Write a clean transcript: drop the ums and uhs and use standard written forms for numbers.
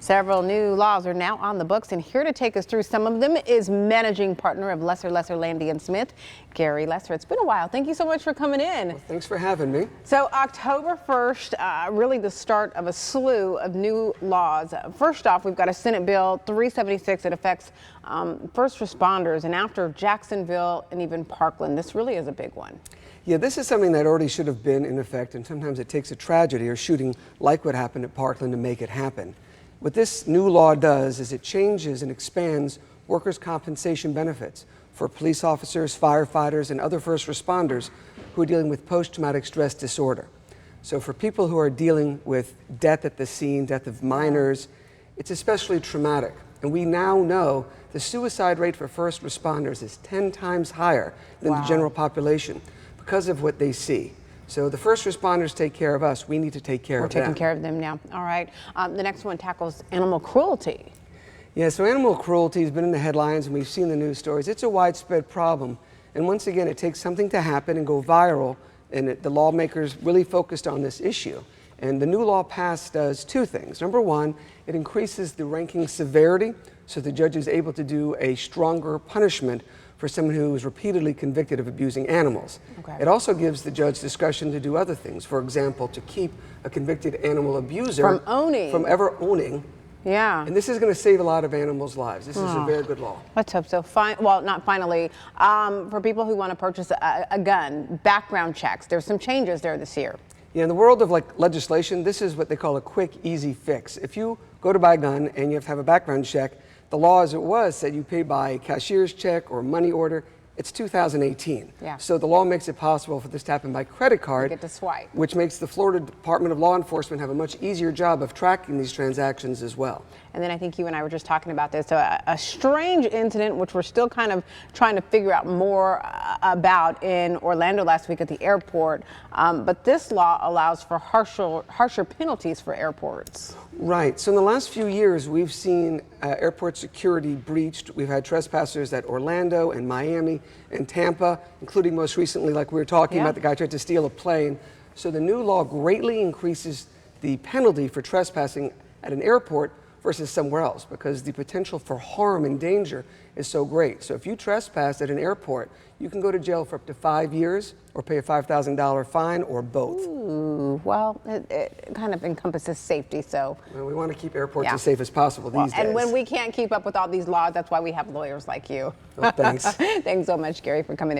Several new laws are now on the books, and here to take us through some of them is managing partner of Lesser Landy & Smith, Gary Lesser. It's been a while. Thank you so much for coming in. Well, thanks for having me. So October 1st, really the start of a slew of new laws. First off, we've got a Senate Bill 376 that affects first responders, and after Jacksonville and even Parkland, this really is a big one. Yeah, this is something that already should have been in effect, and sometimes it takes a tragedy or shooting like what happened at Parkland to make it happen. What this new law does is it changes and expands workers' compensation benefits for police officers, firefighters, and other first responders who are dealing with post-traumatic stress disorder. So for people who are dealing with death at the scene, death of minors, it's especially traumatic. And we now know the suicide rate for first responders is 10 times higher than the general population because of what they see. So the first responders take care of us. We need to take care of them. We're taking care of them now. All right. The next one tackles animal cruelty. Yeah, so animal cruelty has been in the headlines, and we've seen the news stories. It's a widespread problem. And once again, it takes something to happen and go viral, and the lawmakers really focused on this issue. And the new law passed does two things. Number one, it increases the ranking severity, so the judge is able to do a stronger punishment for someone who is repeatedly convicted of abusing animals. Okay. It also gives the judge discretion to do other things. For example, to keep a convicted animal abuser from ever owning. Yeah. And this is going to save a lot of animals' lives. This is a very good law. Let's hope so. Well, not finally. For people who want to purchase a gun, background checks. There's some changes there this year. Yeah, in the world of legislation, this is what they call a quick, easy fix. If you go to buy a gun and you have to have a background check, the law as it was said you pay by cashier's check or money order. It's 2018. Yeah. So the law makes it possible for this to happen by credit card, You get to swipe, which makes the Florida Department of Law Enforcement have a much easier job of tracking these transactions as well. And then I think you and I were just talking about this, a strange incident which we're still kind of trying to figure out more about in Orlando last week at the airport. But this law allows for harsher penalties for airports. Right. So in the last few years, we've seen airport security breached. We've had trespassers at Orlando and Miami and Tampa, including most recently, like we were talking about, the guy tried to steal a plane. So the new law greatly increases the penalty for trespassing at an airport versus somewhere else, because the potential for harm and danger is so great. So if you trespass at an airport, you can go to jail for up to 5 years or pay a $5,000 fine, or both. Ooh, well, it kind of encompasses safety, so. Well, we want to keep airports as safe as possible these days. And when we can't keep up with all these laws, that's why we have lawyers like you. Well, thanks. Thanks so much, Gary, for coming in.